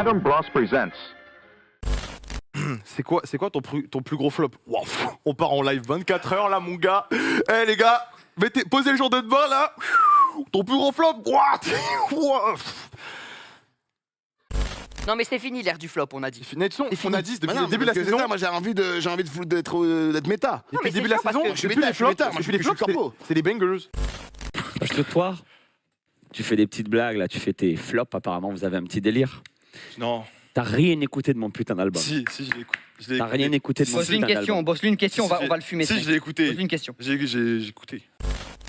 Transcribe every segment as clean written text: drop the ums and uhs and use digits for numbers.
Adam Bloss presents. C'est quoi ton plus gros flop? Wow, on part en live 24 heures là, mon gars. Eh les gars, posez le jour de demain là. Ton plus gros flop? What? Non mais c'est fini l'ère du flop, on a dit. C'est fini, on a dit depuis le début de la parce que saison. ça, moi j'ai envie d'être méta. Non, Depuis mais le début de la c'est sûr, saison, parce que- depuis les flops, moi, je suis corpo. c'est les bangers. Parce que toi, tu fais des petites blagues, là, tu fais tes flops, apparemment, vous avez un petit délire. Non. T'as rien écouté de mon putain d'album. Si, je l'ai écouté. T'as rien écouté de mon Bosse-lui une putain question, d'album. bosse-lui une question, Si, on va le fumer. Si, ce mec. je l'ai écouté. Bosse-lui une question. J'ai écouté.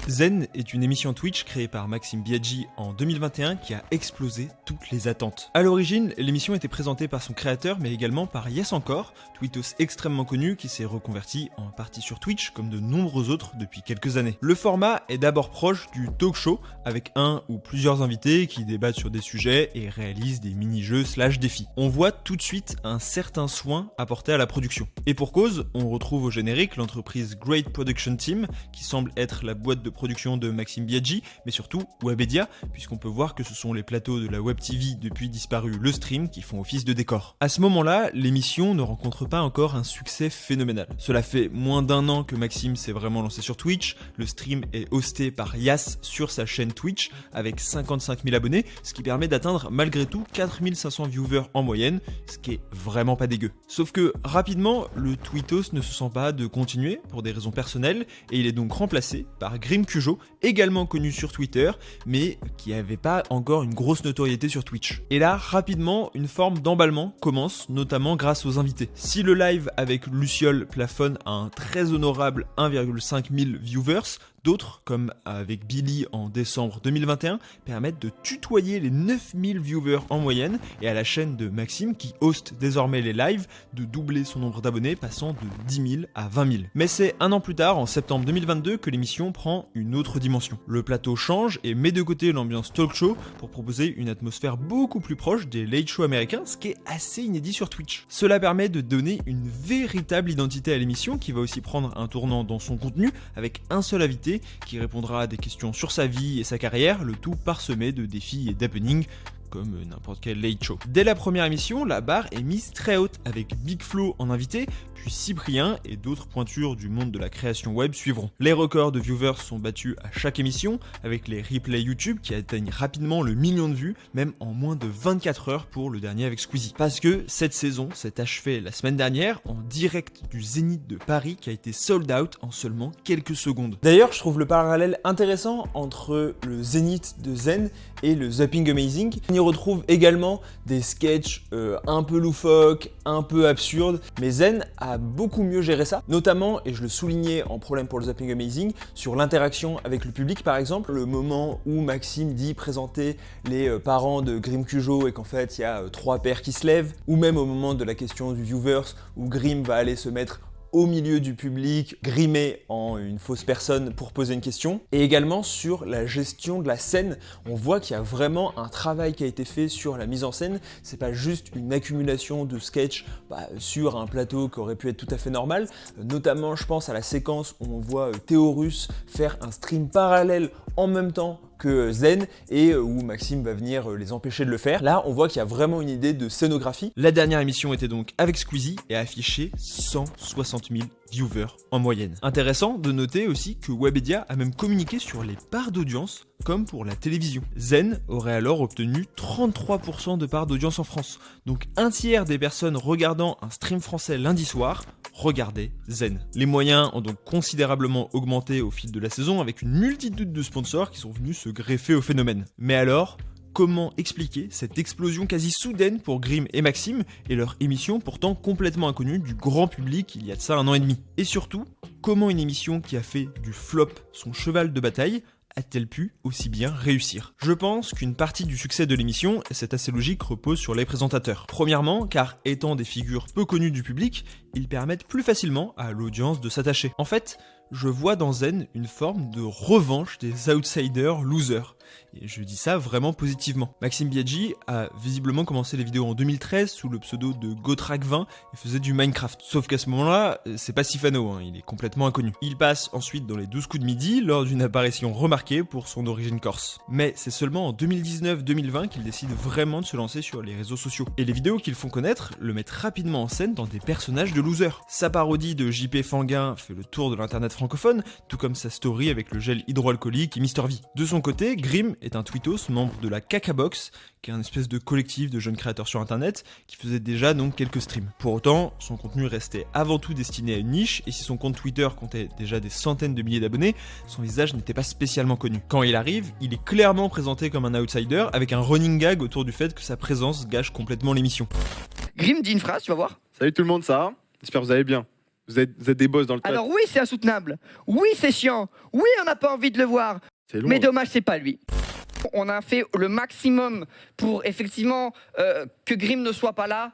Zen est une émission Twitch créée par Maxime Biaggi en 2021 qui a explosé toutes les attentes. À l'origine, l'émission était présentée par son créateur mais également par Yes Encore, tweetos extrêmement connu qui s'est reconverti en partie sur Twitch comme de nombreux autres depuis quelques années. Le format est d'abord proche du talk show avec un ou plusieurs invités qui débattent sur des sujets et réalisent des mini-jeux / défis. On voit tout de suite un certain soin apporté à la production. Et pour cause, on retrouve au générique l'entreprise Great Production Team qui semble être la boîte de production de Maxime Biaggi, mais surtout Webedia, puisqu'on peut voir que ce sont les plateaux de la Web TV depuis disparu le stream qui font office de décor. À ce moment-là, l'émission ne rencontre pas encore un succès phénoménal. Cela fait moins d'un an que Maxime s'est vraiment lancé sur Twitch, le stream est hosté par Yas sur sa chaîne Twitch avec 55 000 abonnés, ce qui permet d'atteindre malgré tout 4500 viewers en moyenne, ce qui est vraiment pas dégueu. Sauf que rapidement, le tweetos ne se sent pas de continuer pour des raisons personnelles et il est donc remplacé par Grim Cujo, également connu sur Twitter, mais qui n'avait pas encore une grosse notoriété sur Twitch. Et là, rapidement, une forme d'emballement commence, notamment grâce aux invités. Si le live avec Luciole plafonne à un très honorable 1,5 000 viewers, d'autres, comme avec Billy en décembre 2021, permettent de tutoyer les 9000 viewers en moyenne et à la chaîne de Maxime, qui host désormais les lives, de doubler son nombre d'abonnés, passant de 10 000 à 20 000. Mais c'est un an plus tard, en septembre 2022, que l'émission prend une autre dimension. Le plateau change et met de côté l'ambiance talk show pour proposer une atmosphère beaucoup plus proche des late shows américains, ce qui est assez inédit sur Twitch. Cela permet de donner une véritable identité à l'émission qui va aussi prendre un tournant dans son contenu avec un seul invité qui répondra à des questions sur sa vie et sa carrière, le tout parsemé de défis et d'happenings comme n'importe quel late show. Dès la première émission, la barre est mise très haute avec Big Flo en invité, puis Cyprien et d'autres pointures du monde de la création web suivront. Les records de viewers sont battus à chaque émission avec les replays YouTube qui atteignent rapidement le million de vues, même en moins de 24 heures pour le dernier avec Squeezie. Parce que cette saison s'est achevée la semaine dernière en direct du Zénith de Paris qui a été sold out en seulement quelques secondes. D'ailleurs, je trouve le parallèle intéressant entre le Zénith de Zen et le Zapping Amazing. On y retrouve également des sketchs un peu loufoques, un peu absurdes, mais Zen a beaucoup mieux géré ça, notamment, et je le soulignais en problème pour le Zapping Amazing, sur l'interaction avec le public par exemple, le moment où Maxime dit présenter les parents de Grim Cujo et qu'en fait il y a 3 pères qui se lèvent, ou même au moment de la question du viewers où Grim va aller se mettre au milieu du public, grimé en une fausse personne pour poser une question. Et également sur la gestion de la scène, on voit qu'il y a vraiment un travail qui a été fait sur la mise en scène. C'est pas juste une accumulation de sketchs sur un plateau qui aurait pu être tout à fait normal. Notamment, je pense à la séquence où on voit Théorus faire un stream parallèle en même temps que Zen et où Maxime va venir les empêcher de le faire. Là, on voit qu'il y a vraiment une idée de scénographie. La dernière émission était donc avec Squeezie et a affiché 160 000 viewers en moyenne. Intéressant de noter aussi que Webedia a même communiqué sur les parts d'audience comme pour la télévision. Zen aurait alors obtenu 33% de parts d'audience en France. Donc un tiers des personnes regardant un stream français lundi soir regardaient Zen. Les moyens ont donc considérablement augmenté au fil de la saison avec une multitude de sponsors qui sont venus se greffer au phénomène. Mais alors, comment expliquer cette explosion quasi soudaine pour Grim et Maxime et leur émission pourtant complètement inconnue du grand public il y a de ça 1 an et demi? Et surtout, comment une émission qui a fait du flop son cheval de bataille a-t-elle pu aussi bien réussir? Je pense qu'une partie du succès de l'émission, et c'est assez logique, repose sur les présentateurs. Premièrement, car étant des figures peu connues du public, ils permettent plus facilement à l'audience de s'attacher. En fait, je vois dans Zen une forme de revanche des outsiders losers. Et je dis ça vraiment positivement. Maxime Biaggi a visiblement commencé les vidéos en 2013 sous le pseudo de Gotrack20 et faisait du Minecraft. Sauf qu'à ce moment-là, c'est pas Sifano, il est complètement inconnu. Il passe ensuite dans les 12 coups de midi lors d'une apparition remarquée pour son origine corse. Mais c'est seulement en 2019-2020 qu'il décide vraiment de se lancer sur les réseaux sociaux. Et les vidéos qu'ils font connaître le mettent rapidement en scène dans des personnages de losers. Sa parodie de JP Fanguin fait le tour de l'internet francophone, tout comme sa story avec le gel hydroalcoolique et Mr V. De son côté, Grim est un tweetos membre de la Cacabox, qui est un espèce de collectif de jeunes créateurs sur internet qui faisait déjà donc quelques streams. Pour autant, son contenu restait avant tout destiné à une niche et si son compte Twitter comptait déjà des centaines de milliers d'abonnés, son visage n'était pas spécialement connu. Quand il arrive, il est clairement présenté comme un outsider avec un running gag autour du fait que sa présence gâche complètement l'émission. Grim dit une phrase, tu vas voir. Salut tout le monde, ça va? J'espère que vous allez bien. Vous êtes des boss dans le chat. Alors oui, c'est insoutenable. Oui, c'est chiant. Oui, on n'a pas envie de le voir. C'est long. Mais dommage, c'est pas lui. On a fait le maximum pour effectivement que Grim ne soit pas là.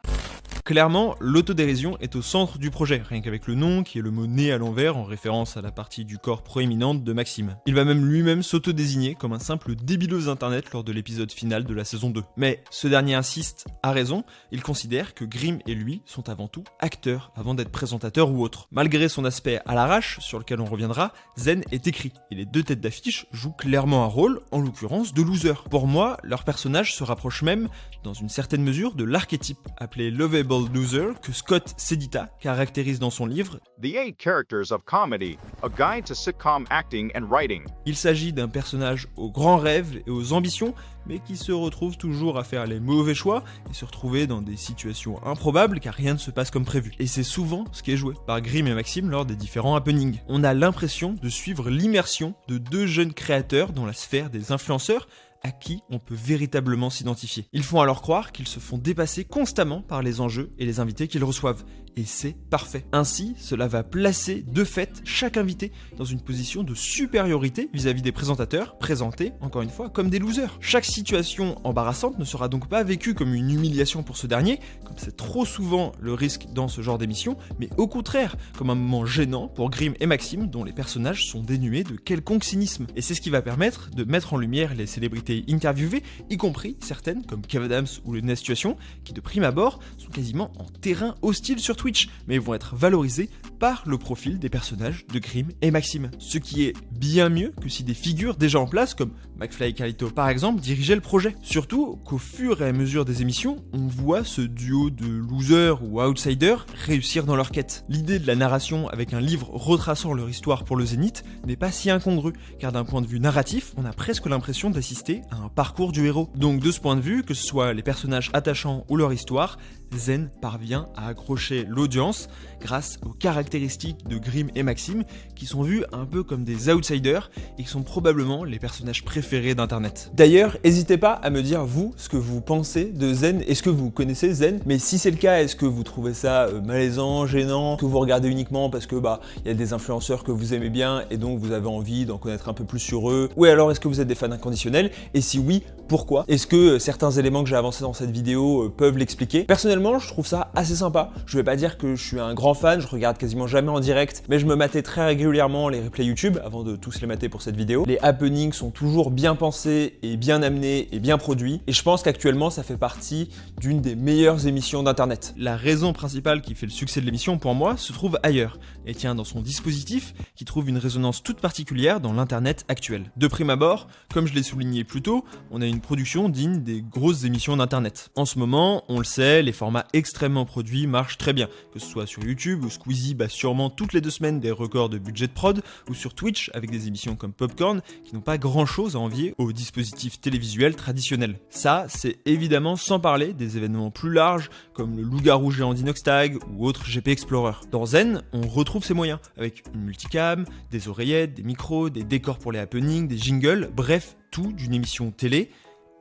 Clairement, l'autodérision est au centre du projet, rien qu'avec le nom qui est le mot nez à l'envers en référence à la partie du corps proéminente de Maxime. Il va même lui-même s'autodésigner comme un simple débilos internet lors de l'épisode final de la saison 2. Mais ce dernier insiste, à raison, il considère que Grim et lui sont avant tout acteurs avant d'être présentateurs ou autres. Malgré son aspect à l'arrache, sur lequel on reviendra, Zen est écrit, et les deux têtes d'affiche jouent clairement un rôle, en l'occurrence de loser. Pour moi, leur personnage se rapproche même, dans une certaine mesure, de l'archétype appelé Lovable Loser que Scott Sedita caractérise dans son livre The 8 Characters of Comedy, a guide to sitcom acting and writing. Il s'agit d'un personnage aux grands rêves et aux ambitions, mais qui se retrouve toujours à faire les mauvais choix et se retrouver dans des situations improbables car rien ne se passe comme prévu. Et c'est souvent ce qui est joué par Grim et Maxime lors des différents happenings. On a l'impression de suivre l'immersion de deux jeunes créateurs dans la sphère des influenceurs à qui on peut véritablement s'identifier. Ils font alors croire qu'ils se font dépasser constamment par les enjeux et les invités qu'ils reçoivent. Et c'est parfait. Ainsi, cela va placer de fait chaque invité dans une position de supériorité vis-à-vis des présentateurs, présentés, encore une fois, comme des losers. Chaque situation embarrassante ne sera donc pas vécue comme une humiliation pour ce dernier, comme c'est trop souvent le risque dans ce genre d'émission, mais au contraire, comme un moment gênant pour Grim et Maxime, dont les personnages sont dénués de quelconque cynisme. Et c'est ce qui va permettre de mettre en lumière les célébrités interviewées, y compris certaines comme Kev Adams ou le Situation, qui de prime abord sont quasiment en terrain hostile sur Twitch, mais vont être valorisés par le profil des personnages de Grim et Maxime. Ce qui est bien mieux que si des figures déjà en place, comme McFly et Carlito par exemple, dirigeaient le projet. Surtout qu'au fur et à mesure des émissions, on voit ce duo de losers ou outsiders réussir dans leur quête. L'idée de la narration avec un livre retraçant leur histoire pour le Zénith n'est pas si incongrue, car d'un point de vue narratif, on a presque l'impression d'assister à un parcours du héros. Donc de ce point de vue, que ce soit les personnages attachants ou leur histoire, Zen parvient à accrocher l'audience grâce aux caractéristiques de Grim et Maxime qui sont vus un peu comme des outsiders et qui sont probablement les personnages préférés d'internet. D'ailleurs, n'hésitez pas à me dire vous ce que vous pensez de Zen. Est-ce que vous connaissez Zen? Mais si c'est le cas, est-ce que vous trouvez ça malaisant, gênant, que vous regardez uniquement parce que il y a des influenceurs que vous aimez bien et donc vous avez envie d'en connaître un peu plus sur eux? Ou alors est-ce que vous êtes des fans inconditionnels? Et si oui, pourquoi? Est-ce que certains éléments que j'ai avancés dans cette vidéo peuvent l'expliquer? Personnellement, je trouve ça assez sympa. Je vais pas dire que je suis un grand fan, je regarde quasiment jamais en direct, mais je me matais très régulièrement les replays YouTube avant de tous les mater pour cette vidéo. Les happenings sont toujours bien pensés et bien amenés et bien produits, et je pense qu'actuellement ça fait partie d'une des meilleures émissions d'internet. La raison principale qui fait le succès de l'émission pour moi se trouve ailleurs, et tient dans son dispositif qui trouve une résonance toute particulière dans l'internet actuel. De prime abord, comme je l'ai souligné plus tôt, on a une production digne des grosses émissions d'internet. En ce moment, on le sait, les formats extrêmement produits marchent très bien, que ce soit sur YouTube où Squeezie bat sûrement toutes les 2 semaines des records de budget de prod, ou sur Twitch avec des émissions comme Popcorn qui n'ont pas grand chose à envier aux dispositifs télévisuels traditionnels. Ça, c'est évidemment sans parler des événements plus larges comme le Loup-garou géant d'Inox Tag ou autre GP Explorer. Dans Zen, on retrouve ces moyens avec une multicam, des oreillettes, des micros, des décors pour les happenings, des jingles, bref, tout d'une émission télé,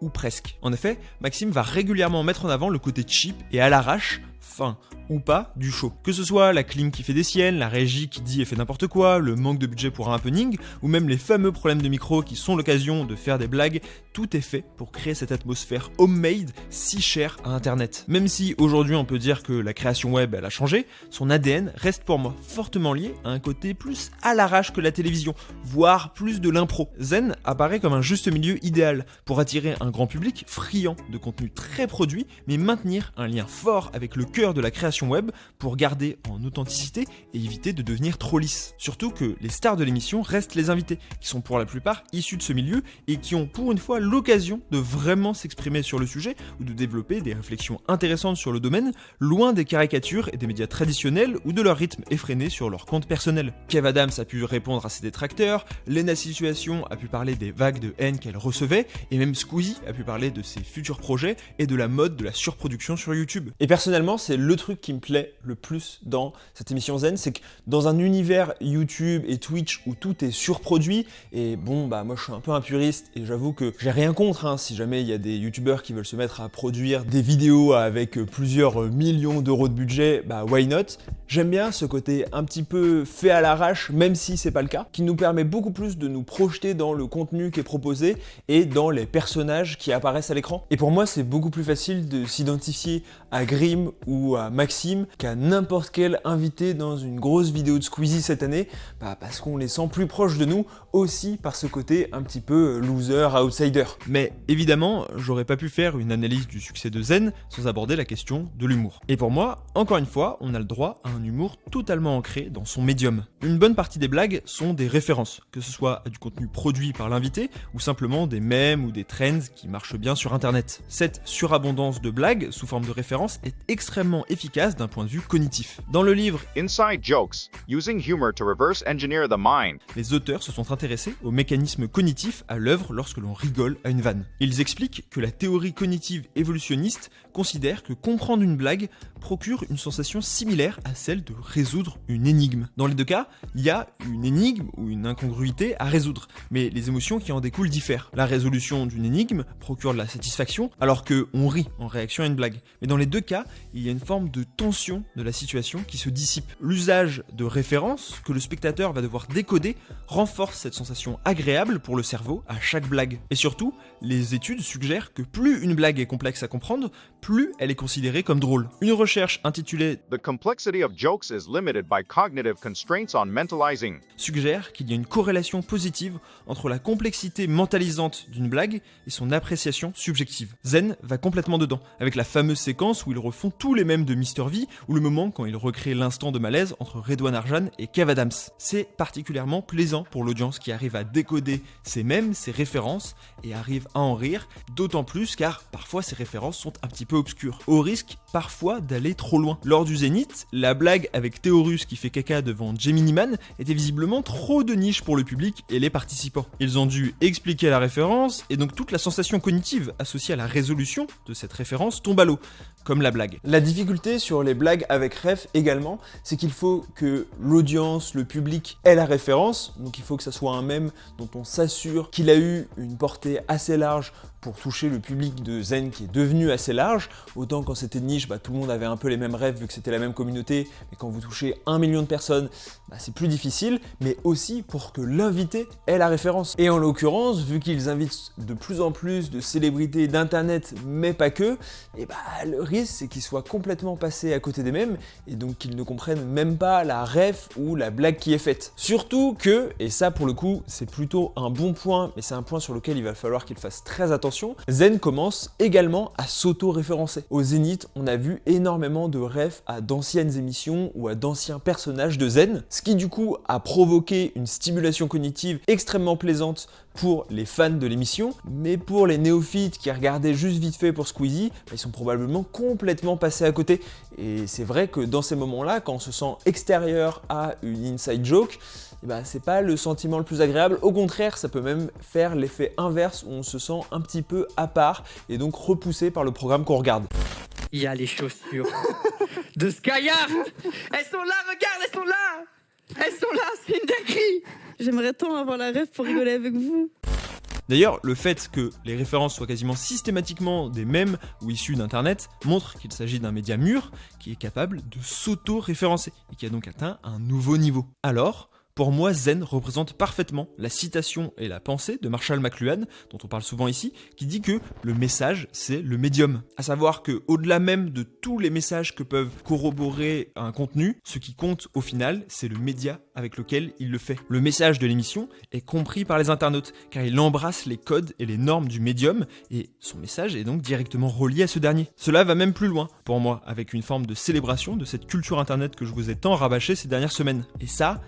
ou presque. En effet, Maxime va régulièrement mettre en avant le côté cheap et à l'arrache fin ou pas du show. Que ce soit la clim qui fait des siennes, la régie qui dit et fait n'importe quoi, le manque de budget pour un happening, ou même les fameux problèmes de micro qui sont l'occasion de faire des blagues, tout est fait pour créer cette atmosphère homemade si chère à internet. Même si aujourd'hui on peut dire que la création web elle a changé, son ADN reste pour moi fortement lié à un côté plus à l'arrache que la télévision, voire plus de l'impro. Zen apparaît comme un juste milieu idéal pour attirer un grand public friand de contenu très produit, mais maintenir un lien fort avec le cœur de la création web pour garder en authenticité et éviter de devenir trop lisse. Surtout que les stars de l'émission restent les invités, qui sont pour la plupart issus de ce milieu et qui ont pour une fois l'occasion de vraiment s'exprimer sur le sujet ou de développer des réflexions intéressantes sur le domaine, loin des caricatures et des médias traditionnels ou de leur rythme effréné sur leur compte personnel. Kev Adams a pu répondre à ses détracteurs, Lena Situation a pu parler des vagues de haine qu'elle recevait, et même Squeezie a pu parler de ses futurs projets et de la mode de la surproduction sur YouTube. Et personnellement, c'est le truc qui me plaît le plus dans cette émission Zen, c'est que dans un univers YouTube et Twitch où tout est surproduit, et bon bah moi je suis un peu un puriste et j'avoue que j'ai rien contre hein, si jamais il y a des youtubeurs qui veulent se mettre à produire des vidéos avec plusieurs millions d'euros de budget, bah why not? J'aime bien ce côté un petit peu fait à l'arrache, même si c'est pas le cas, qui nous permet beaucoup plus de nous projeter dans le contenu qui est proposé et dans les personnages qui apparaissent à l'écran. Et pour moi, c'est beaucoup plus facile de s'identifier à Grim ou à Maxime qu'à n'importe quel invité dans une grosse vidéo de Squeezie cette année, bah parce qu'on les sent plus proches de nous aussi par ce côté un petit peu loser, outsider. Mais évidemment, j'aurais pas pu faire une analyse du succès de Zen sans aborder la question de l'humour. Et pour moi, encore une fois, on a le droit à un humour totalement ancré dans son médium. Une bonne partie des blagues sont des références, que ce soit à du contenu produit par l'invité ou simplement des mèmes ou des trends qui marchent bien sur internet. Cette surabondance de blagues sous forme de références est extrêmement efficace d'un point de vue cognitif. Dans le livre Inside Jokes, Using Humor to Reverse Engineer the Mind, les auteurs se sont intéressés aux mécanismes cognitifs à l'œuvre lorsque l'on rigole à une vanne. Ils expliquent que la théorie cognitive évolutionniste considère que comprendre une blague procure une sensation similaire à celle de résoudre une énigme. Dans les deux cas, il y a une énigme ou une incongruité à résoudre, mais les émotions qui en découlent diffèrent. La résolution d'une énigme procure de la satisfaction, alors qu'on rit en réaction à une blague. Mais dans les deux cas, il y a une forme de tension de la situation qui se dissipe. L'usage de références que le spectateur va devoir décoder renforce cette sensation agréable pour le cerveau à chaque blague. Et surtout, les études suggèrent que plus une blague est complexe à comprendre, plus elle est considérée comme drôle. Une recherche intitulée The Complexity of Jokes is Limited by Cognitive Constraints on Mentalizing suggère qu'il y a une corrélation positive entre la complexité mentalisante d'une blague et son appréciation subjective. Zen va complètement dedans, avec la fameuse séquence où ils refont tous les mèmes de Mr V ou le moment quand ils recréent l'instant de malaise entre Redouane Arjan et Kev Adams. C'est particulièrement plaisant pour l'audience qui arrive à décoder ces mèmes, ces références et arrive à en rire, d'autant plus car parfois ces références sont un petit peu obscures, au risque parfois d'aller trop loin. Lors du Zénith, la blague avec Théorus qui fait caca devant Gemini Man était visiblement trop de niche pour le public et les participants. Ils ont dû expliquer la référence et donc toute la sensation cognitive associée à la résolution de cette référence tombe à l'eau, comme la blague. La difficulté sur les blagues avec ref également, c'est qu'il faut que l'audience, le public ait la référence, donc il faut que ça soit un mème dont on s'assure qu'il a eu une portée assez large pour toucher le public de Zen qui est devenu assez large. Autant quand c'était de niche, tout le monde avait un peu les mêmes rêves vu que c'était la même communauté, mais quand vous touchez 1 million de personnes, c'est plus difficile, mais aussi pour que l'invité ait la référence. Et en l'occurrence, vu qu'ils invitent de plus en plus de célébrités d'internet, mais pas que, le risque c'est qu'ils soient complètement passés à côté des mêmes, et donc qu'ils ne comprennent même pas la ref ou la blague qui est faite. Surtout que, et ça pour le coup c'est plutôt un bon point, mais c'est un point sur lequel il va falloir qu'ils fassent très attention, Zen commence également à s'auto-référencer. Au Zénith, on a vu énormément de refs à d'anciennes émissions ou à d'anciens personnages de Zen, ce qui du coup a provoqué une stimulation cognitive extrêmement plaisante pour les fans de l'émission, mais pour les néophytes qui regardaient juste vite fait pour Squeezie, ils sont probablement complètement passés à côté. Et c'est vrai que dans ces moments-là, quand on se sent extérieur à une inside joke, c'est pas le sentiment le plus agréable. Au contraire, ça peut même faire l'effet inverse où on se sent un petit peu à part et donc repoussé par le programme qu'on regarde. Il y a les chaussures de Skyheart. Elles sont là, regarde, elles sont là. Elles sont là, c'est une dinguerie. J'aimerais tant avoir la rêve pour rigoler avec vous. D'ailleurs, le fait que les références soient quasiment systématiquement des mèmes ou issues d'internet montre qu'il s'agit d'un média mûr qui est capable de s'auto-référencer et qui a donc atteint un nouveau niveau. Alors, pour moi, Zen représente parfaitement la citation et la pensée de Marshall McLuhan, dont on parle souvent ici, qui dit que le message, c'est le médium. À savoir que, au-delà même de tous les messages que peuvent corroborer un contenu, ce qui compte au final, c'est le média avec lequel il le fait. Le message de l'émission est compris par les internautes, car il embrasse les codes et les normes du médium, et son message est donc directement relié à ce dernier. Cela va même plus loin, pour moi, avec une forme de célébration de cette culture internet que je vous ai tant rabâché ces dernières semaines. Et ça,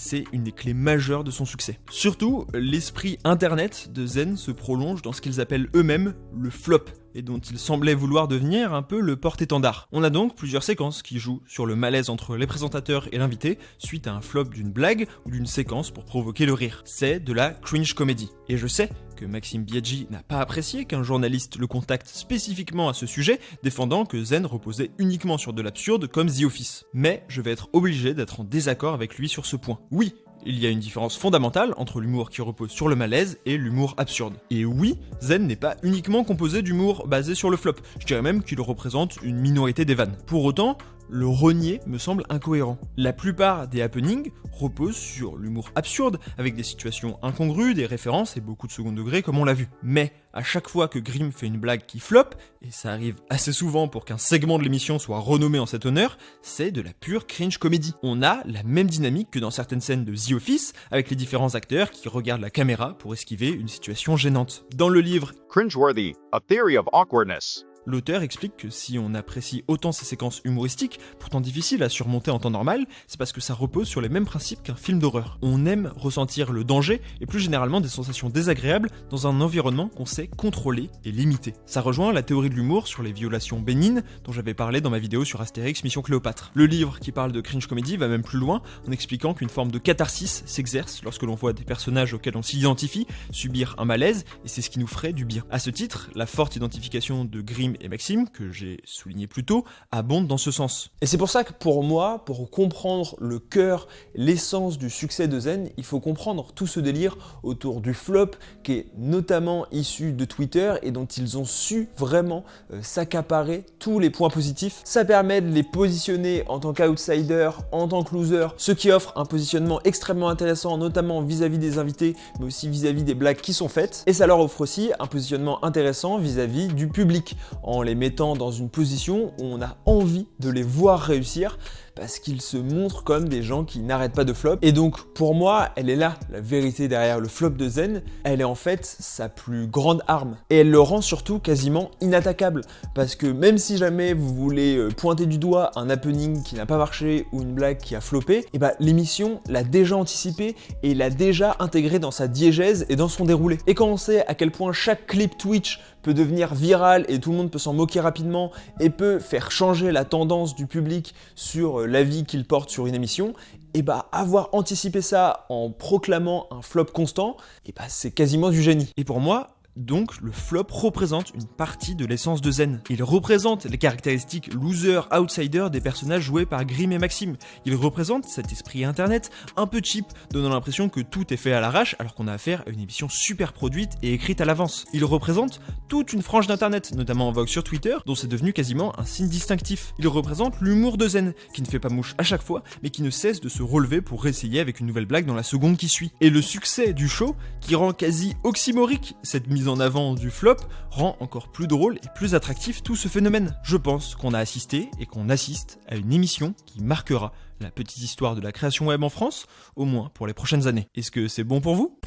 c'est une des clés majeures de son succès. Surtout, l'esprit internet de Zen se prolonge dans ce qu'ils appellent eux-mêmes le flop, et dont ils semblaient vouloir devenir un peu le porte-étendard. On a donc plusieurs séquences qui jouent sur le malaise entre les présentateurs et l'invité suite à un flop d'une blague ou d'une séquence pour provoquer le rire. C'est de la cringe comedy. Et je sais que Maxime Biaggi n'a pas apprécié qu'un journaliste le contacte spécifiquement à ce sujet, défendant que Zen reposait uniquement sur de l'absurde comme The Office. Mais je vais être obligé d'être en désaccord avec lui sur ce point. Oui, il y a une différence fondamentale entre l'humour qui repose sur le malaise et l'humour absurde. Et oui, Zen n'est pas uniquement composé d'humour basé sur le flop, je dirais même qu'il représente une minorité des vannes. Pour autant, le renier me semble incohérent. La plupart des happenings reposent sur l'humour absurde, avec des situations incongrues, des références et beaucoup de second degré comme on l'a vu. Mais à chaque fois que Grimm fait une blague qui flop, et ça arrive assez souvent pour qu'un segment de l'émission soit renommé en cet honneur, c'est de la pure cringe comédie. On a la même dynamique que dans certaines scènes de The Office, avec les différents acteurs qui regardent la caméra pour esquiver une situation gênante. Dans le livre Cringeworthy, A Theory of Awkwardness, l'auteur explique que si on apprécie autant ces séquences humoristiques, pourtant difficiles à surmonter en temps normal, c'est parce que ça repose sur les mêmes principes qu'un film d'horreur. On aime ressentir le danger et plus généralement des sensations désagréables dans un environnement qu'on sait contrôler et limiter. Ça rejoint la théorie de l'humour sur les violations bénignes dont j'avais parlé dans ma vidéo sur Astérix Mission Cléopâtre. Le livre qui parle de cringe comedy va même plus loin en expliquant qu'une forme de catharsis s'exerce lorsque l'on voit des personnages auxquels on s'identifie subir un malaise et c'est ce qui nous ferait du bien. À ce titre, la forte identification de Grimm et Maxime, que j'ai souligné plus tôt, abonde dans ce sens. Et c'est pour ça que pour moi, pour comprendre le cœur, l'essence du succès de Zen, il faut comprendre tout ce délire autour du flop qui est notamment issu de Twitter et dont ils ont su vraiment s'accaparer tous les points positifs. Ça permet de les positionner en tant qu'outsider, en tant que loser, ce qui offre un positionnement extrêmement intéressant, notamment vis-à-vis des invités, mais aussi vis-à-vis des blagues qui sont faites. Et ça leur offre aussi un positionnement intéressant vis-à-vis du public, en les mettant dans une position où on a envie de les voir réussir parce qu'ils se montrent comme des gens qui n'arrêtent pas de flop. Et donc pour moi, elle est là, la vérité derrière le flop de Zen, elle est en fait sa plus grande arme. Et elle le rend surtout quasiment inattaquable, parce que même si jamais vous voulez pointer du doigt un happening qui n'a pas marché ou une blague qui a floppé, et bah l'émission l'a déjà anticipé et l'a déjà intégré dans sa diégèse et dans son déroulé. Et quand on sait à quel point chaque clip Twitch peut devenir viral et tout le monde peut s'en moquer rapidement et peut faire changer la tendance du public sur l'avis qu'il porte sur une émission, et bah avoir anticipé ça en proclamant un flop constant, et bah c'est quasiment du génie. Et pour moi, donc, le flop représente une partie de l'essence de Zen. Il représente les caractéristiques loser-outsider des personnages joués par Grimm et Maxime. Il représente cet esprit internet un peu cheap, donnant l'impression que tout est fait à l'arrache alors qu'on a affaire à une émission super produite et écrite à l'avance. Il représente toute une frange d'internet, notamment en vogue sur Twitter, dont c'est devenu quasiment un signe distinctif. Il représente l'humour de Zen, qui ne fait pas mouche à chaque fois, mais qui ne cesse de se relever pour réessayer avec une nouvelle blague dans la seconde qui suit. Et le succès du show, qui rend quasi oxymorique cette mise en avant du flop, rend encore plus drôle et plus attractif tout ce phénomène. Je pense qu'on a assisté et qu'on assiste à une émission qui marquera la petite histoire de la création web en France, au moins pour les prochaines années. Est-ce que c'est bon pour vous?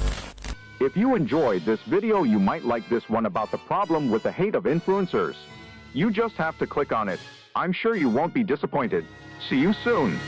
If you enjoyed this video, you might like this one about the problem with the hate of influencers. You just have to click on it. I'm sure you won't be disappointed. See you soon.